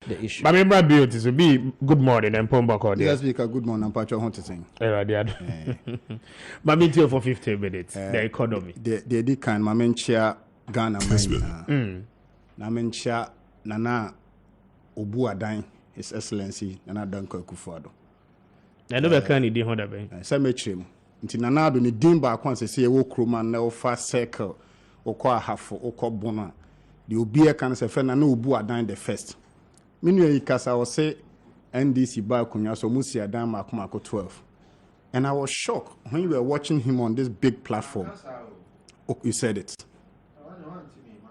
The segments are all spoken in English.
the issue. But remember, beauty to be good morning and Pomba. Yes, speaker. Good morning. I'm Patrick Hunting. But me too for 15 minutes. The economy. The did kind. My men chair Ghana. Na men chair Nana Obu Adan, His Excellency Nana Danko Kufuado. I know can you do that. Cemetery. Until Nana do ni dimba kwanse say wo kroma na wo fa circle okọ ahafo okọ bona. The Obia can say friend Nana Obu Adan the first. Minu kasa was say NDC ba kunya so musi Adan makomako 12. And I was shocked when you were watching him on this big platform. Oh, you said it.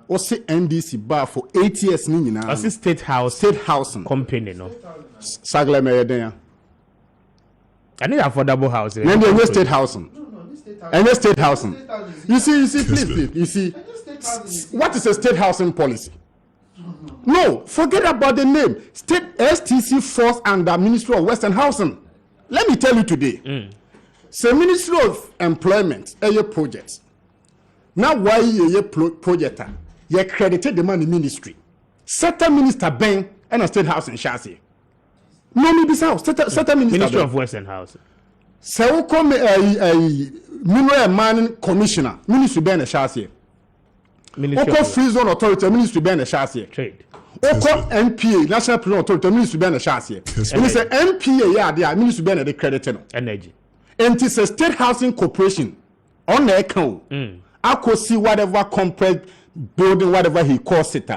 Or say NDC bar for 8 years ni nyina. As state housing company no. Sagle me yeden. I need affordable housing. Then the state housing. And state housing. You see, please. You see, what is a state housing policy? No, forget about the name. State STC falls under Ministry of Western Housing. Let me tell you today. So Ministry of Employment, a project. Now why a project? You accredited the money ministry. Certain minister Ben and a state house in Chassis. No, me this house. Certain Ministry of Western Housing. So come a mineral mining commissioner, Ministry Ben a Chassis. Oko Free Zone Authority, Ministry Ben a Chassis. Trade. Oko NPA, National Prison Authority, Ministry Ben a Chassis. And it's an NPA, yeah, they are Ministry Ben a credited. Energy. And it's a state housing corporation on the account. I could see whatever compressed building, whatever he calls it.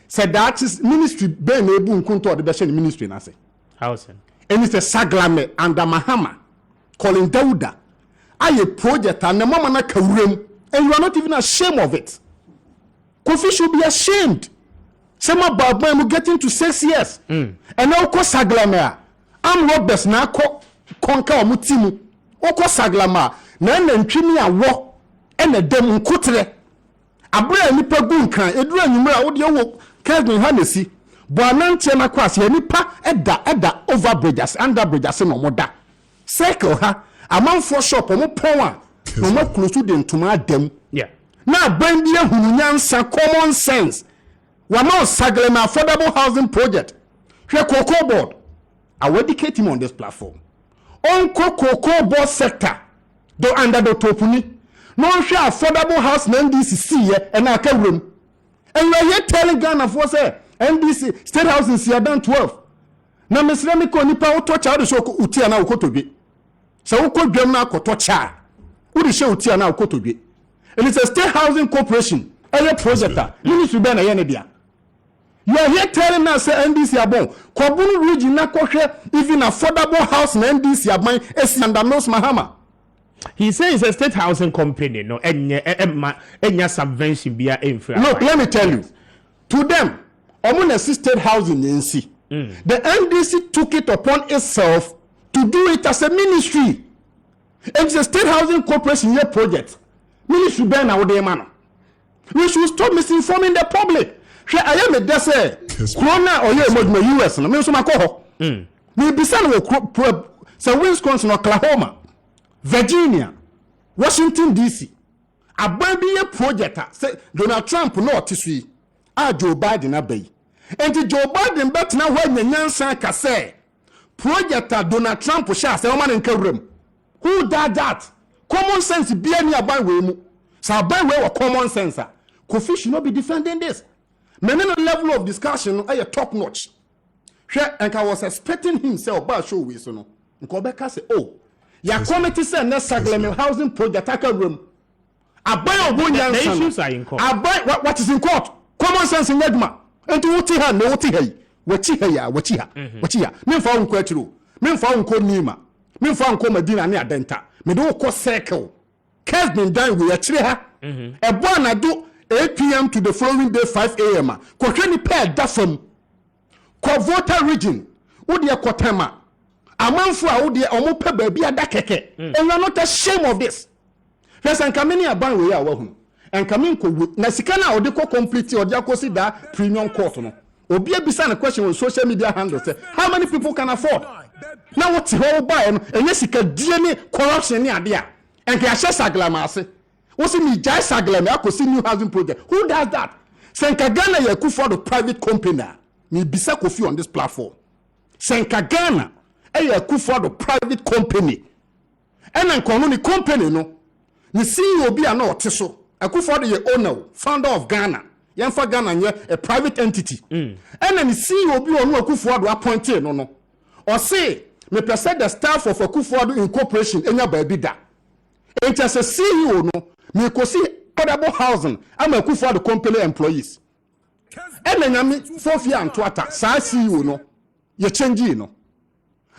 Said that is ministry Ben able to the best ministry na say. Housing. And it's a Saglame under Mahama calling Dauda. A project and the mama na kawrem, and you are not even ashamed of it. Kofi should be ashamed. Some about them getting to 6 years. And now ko Saglame. I'm Roberts na konka omutimu. Oko Saglama na ntwimi awo ene dem nkotre abra nipa gu nkan edura nyumra wo de wo Kessben Hanesi bo anantie na kwase nipa eda over bridges under bridges no moda circle ha amanfo shop mo pon a no mo close to the ntoma adam na ban bia hunu nyansa common sense wa ma Saglama affordable housing project hwe Cocoa board I will educate him on this platform on Cocoa board sector do under the topuni no share affordable house na NDC see and I can room. And you are here telling Ghana for say NDC state housing see down 12. Na mesre me ko nipa wo to cha do so utia na ukotodwe. So ukodwam na akoto cha. Wo de she utia na ukotodwe. And it's a state housing corporation. A project. Ministry be na ye ne dia. You are here telling us say NDC abon. Kobunu region na kohwe even affordable house na NDC aban esi under Nos Mahama. He says it's a state housing company, no, enya subvention be a infra. Look, let me tell you. To them, Omuna state housing in NC. The NDC took it upon itself to do it as a ministry. It's a state housing corporation year project. Ministry Ben man. We should stop misinforming the public. I am a dese Corona or you US no me so makoho. Me bisan wo so Wisconsin, Oklahoma, Virginia, Washington DC. Ababi a project say Donald Trump no otisui. Joe Biden abey. And Joe Biden bet na when nyansan ka say project Donald Trump sha say man nka wrem. Who did that? Common sense be any aban we mu. So aban we common sense. Kofi should not be defending this. Many level of discussion are top notch. And I was expecting himself by show we so no. Nkobeka say oh ya committee say na Saglame housing project aka room. Aban obonyan the issues are in court. Aban what is in court? Common sense in Edma. And to wuti ha no wuti ha. Wachi ha ya, wachi ha. Wachi ha. Me fa unko atiro. Me fa unko nima. Me fa unko Medina ne adenta. Me do ko circle. Kessben dan we atire ha. Ebo anado 8 p.m. to the following day 5 a.m. Ko hwe ni pair da fam. Ko voter region. Wo de akotema. Amanfo a wo de omo pe ba bia da keke. And you are not ashamed of this. First and kameni aban we ya wa hu. And coming na sika na odi ko complete odi akosi da premium court no. Obi abisa na question on social media handles say how many people can afford? Now what ho buy no enye sika die ni corruption ni ade a. Enke ya Saglame ase. Wo si mi jai Saglame akosi new housing project. Who does that? Senka Ghana ya ku for the private company. me bisa Kofi on this platform. Senka Ghana, Akufo-Addo private company. And then company no. Ni CEO bi ana oteso. Akufo-Addo ye owner, founder of Ghana. Yemfa Ghana nye a private entity. And then the CEO bi onu Akufo-Addo appointed no. Or say me present the staff of Akufo-Addo Incorporation enya baabi da. It as a CEO no, me ko see affordable housing. I'm Akufo-Addo company employees. And then I'm 4 years and twata. Sa CEO no, ye change no.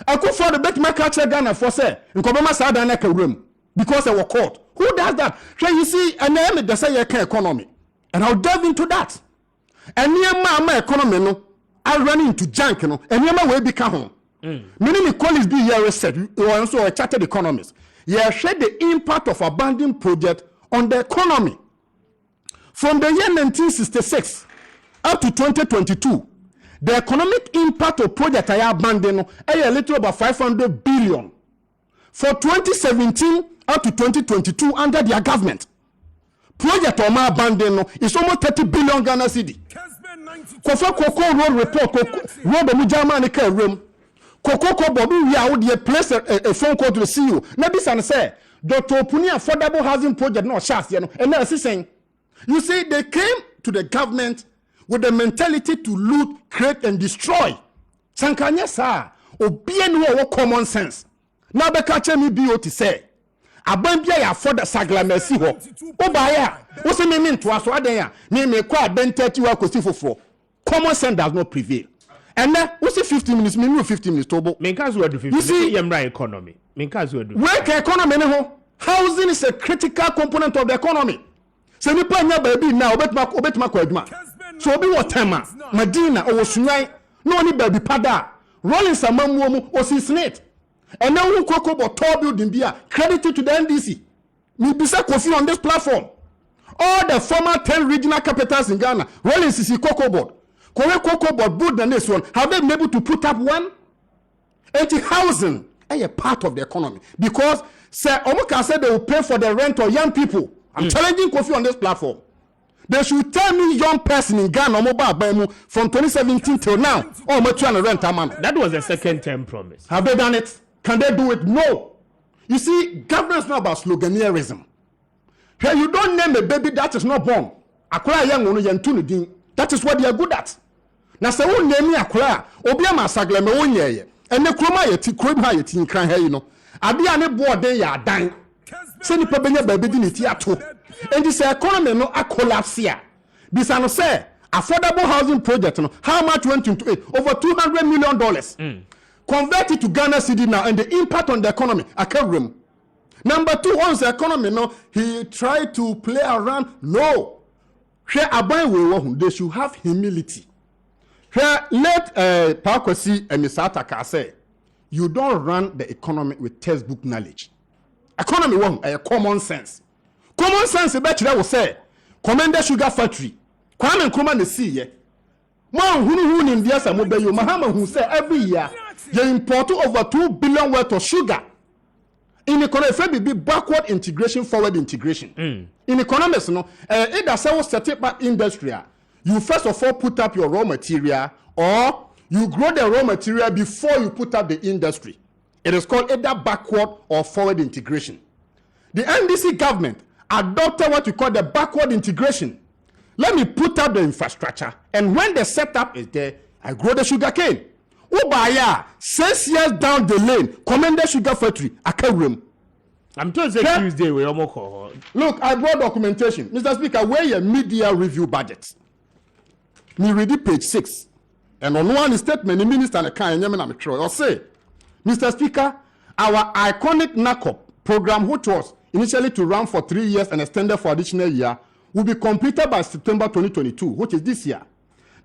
Akufo-Addo bet my culture Ghana for say, nkobema sa da na ka room because they were caught. Who does that? So you see, and then they say economy, and I'll delve into that. And near my economy no, I run into junk no, and near my way become home. Many colleagues be here said, you are also a chartered economist. You have shared the impact of abandoned project on the economy. From the year 1966 up to 2022, the economic impact of project I abandoned a little over 500 billion. For 2017 up to 2022 under their government, project on my abandoned is almost 30 billion Ghana cedi. Kofo road report road the Mujama ka room. Koko Bobby we are the place a phone call to the CEO. Nabi say Dr. Opuni affordable housing project no chance you know. And now saying you see they came to the government with the mentality to loot, create and destroy. Sankanya sa obienu wo common sense. Now be catch me BOT say abambia ya afford sagla mercy ho. Obaya wo se me nto aso adan ya me kwa bentati wa kosi foforo. Common sense does not prevail. And then we say 15 minutes, me 15 minutes tobo. Menkaz we do 15. You see yemra economy. Menkaz we do. Work economy ne ho. Housing is a critical component of the economy. Se ni pa nya baby na obetma kwa aduma. So obi wotema Medina o Sunyan no ni baby pada. Rolling samamuo mu o sinsinate. And then we koko bo tall building bia credited to the NDC. Me bisa Kofi on this platform. All the former 10 regional capitals in Ghana, rolling CC Cocoa Board. Cocoa Board build the next one. Have they been able to put up one? Anti-housing is a part of the economy. Because say Omo say they will pay for the rent of young people. I'm challenging Kofi on this platform. They should tell me young person in Ghana from 2017 till now. Oh, I'm trying to rent a man. That was a second term promise. Have they done it? Can they do it? No. You see, governance is not about sloganeerism. Here you don't name a baby that is not born. Akura young one yentuni. That is what they are good at. Now say who name me akura obi ama sagle me wonye ene kroma yeti kroma yeti nkran ha yi no ade ane board ya dan se ni pebenya baby di niti ato and this economy no a collapse here bisa no say affordable housing project no how much went into it? Over $200 million. Convert it to Ghana cedi now and the impact on the economy akawrem. Number 2, once the economy no he tried to play around. No, here aban they should have humility. Here let Pakwasi and Misata say you don't run the economy with textbook knowledge. Economy a common sense. Common sense bet that will say Commander Sugar Factory. Kwame Nkrumah the see ye. Man who in India Samubeyo Mahama who say every year they import over 2 billion worth of sugar. In economy, be backward integration, forward integration. In economics, no, it does set up industry. You first of all put up your raw material, or you grow the raw material before you put up the industry. It is called either backward or forward integration. The NDC government adopted what you call the backward integration. Let me put up the infrastructure, and when the setup is there, I grow the sugar cane. Ubaya 6 years down the lane, Commander Sugar Factory, Akawrem. I'm told that Tuesday we almost call. Look, I brought documentation. Mr. Speaker, where your media review budget? Me read it page 6. And on one statement, the minister and the kind of say, Mr. Speaker, our iconic NACOP program, which was initially to run for 3 years and extended for additional year, will be completed by September 2022, which is this year.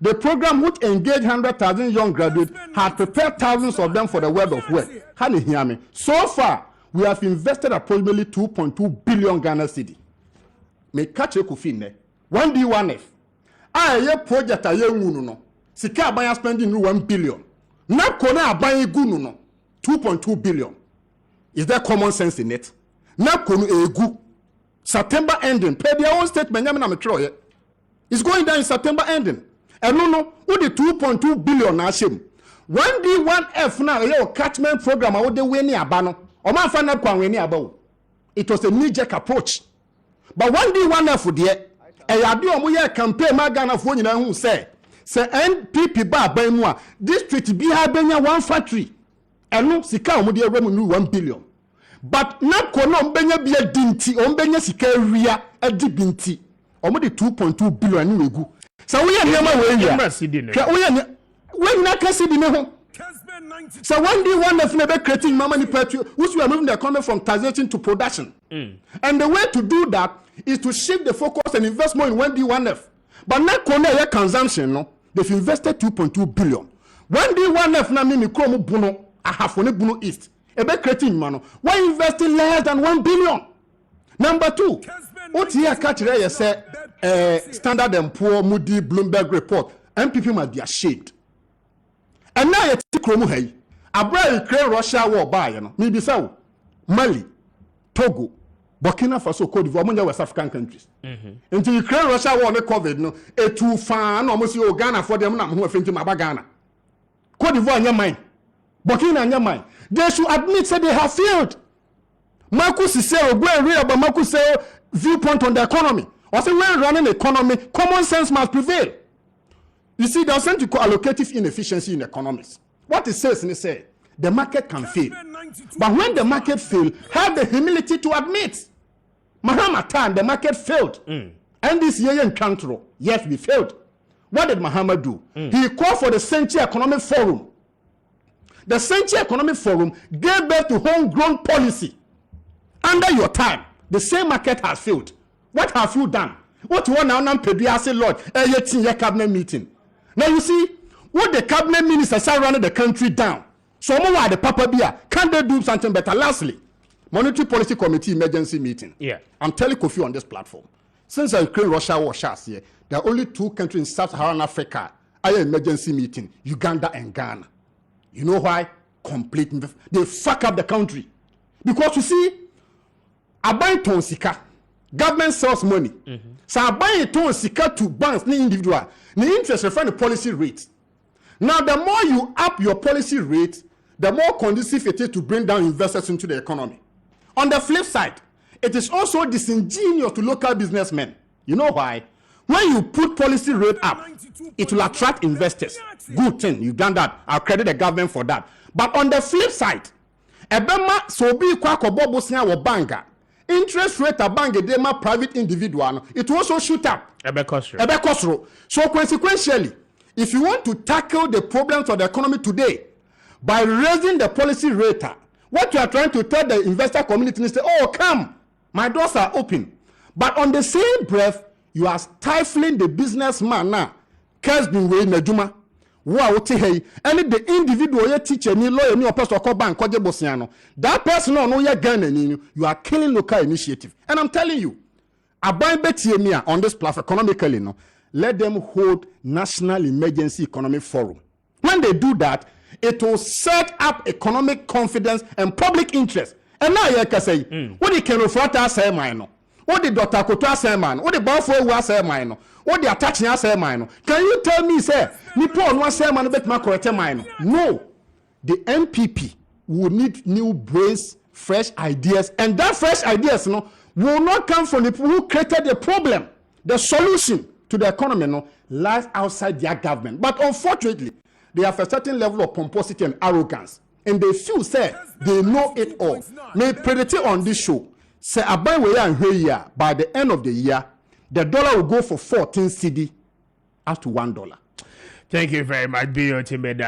The program, which engaged 100,000 young graduates, had prepared thousands of them for the world of work. Can you hear me? So far, we have invested approximately 2.2 billion Ghana cedi. Me catch a kufine. 1D1F. A project a year no. Sika abaya spending 1 billion. Na kona abaya gunu no. 2.2 billion. Is there common sense in it? Na konu egu. September ending. Pay their own statement. It's going down in September ending. And no, what the 2.2 billion ashim. 1D 1F now, your catchment program, I would the winning abano. Or my fan up winning about. It was a knee-jerk approach. But 1D 1F dear, and I do a campaign Magana for you who say NPP bar by moi, district be having 1 factory. And no, Sika would revenue 1 billion. But not kono benya be a dinti, on benya Sika ria a dibinti. Or more 2.2 billion we go. So we are never where when not can see the so 1D 1F never creating money petrol, which we are moving the economy from taxation to production. And the way to do that is to shift the focus and invest more in 1D 1F. But not connect consumption, no. They've invested 2.2 billion. 1D 1F na me chromo buno, I have only buno east. Ebe creating money. Why investing less than 1 billion? Number 2, what here catch there say Standard & Poor, Moody, Bloomberg report. NPP must be ashamed. And now you take Chromo hey. Abra Ukraine Russia war by you know. Maybe so. Mali, Togo, Burkina Faso, Cote d'Ivoire, among West African countries. Until Ukraine Russia war no COVID no. A too fan almost you Ghana for them who are thinking about Ghana. Cote d'Ivoire in your mind. Burkina in your mind. They should admit that they have failed. Marcus is say go and read about Marcus say viewpoint on the economy. Or say when running the economy, common sense must prevail. You see, there's something called allocative inefficiency in economics. What it says, and it says, the market can fail. But when the market fails, have the humility to admit. Mahama time, the market failed. And this year in control, yes, we failed. What did Mahama do? He called for the Century Economic Forum. The Century Economic Forum gave birth to homegrown policy. Under your time, the same market has failed. What have you done? What you want now, say, Lord, a cabinet meeting. Now you see, what the cabinet ministers are running the country down. So more the Papa Bia, can they do something better? Lastly, Monetary Policy Committee emergency meeting. Yeah. I'm telling Kofi on this platform. Since the Ukraine-Russia war starts here, there are only 2 countries in Sub-Saharan Africa are emergency meeting, Uganda and Ghana. You know why? Complete. They fuck up the country. Because you see, I buy ton sika. Government sells money. So I buy a ton sika to banks, ni individual. The interest refers to policy rate. Now, the more you up your policy rate, the more conducive it is to bring down investors into the economy. On the flip side, it is also disingenuous to local businessmen. You know why? When you put policy rate up, it will attract investors. Good thing, you've done that. I'll credit the government for that. But on the flip side, ebema so be kwa kobobo sinya wo banga. Interest rate a bank edema private individual, it will also shoot up. So consequentially, if you want to tackle the problems of the economy today by raising the policy rate, what you are trying to tell the investor community is, oh, come, my doors are open. But on the same breath, you are stifling the businessman now. Kessben way Najuma. Wow, and the individual teacher, ni lawyer, ni person call bank, that person no ya Ghana, you are killing local initiative. And I'm telling you, I buy Betia on this platform economically, no, let them hold National Emergency Economic Forum. When they do that, it will set up economic confidence and public interest. And now you can say, what you can refer to say mine, what the Dr. Koto say man, what the Balfour was say mine, what the attaching say mine. Can you tell me, sir, Nippon was say man bet my correct mine? No, the NPP will need new brains, fresh ideas, and that fresh ideas, will not come from the people who created the problem. The solution to the economy, lies outside their government. But unfortunately, they have a certain level of pomposity and arrogance, and they feel say they know it all. May predict on this show. Say by the end of the year, the dollar will go for 14 cedi up to $1. Thank you very much, B.O. Timeda.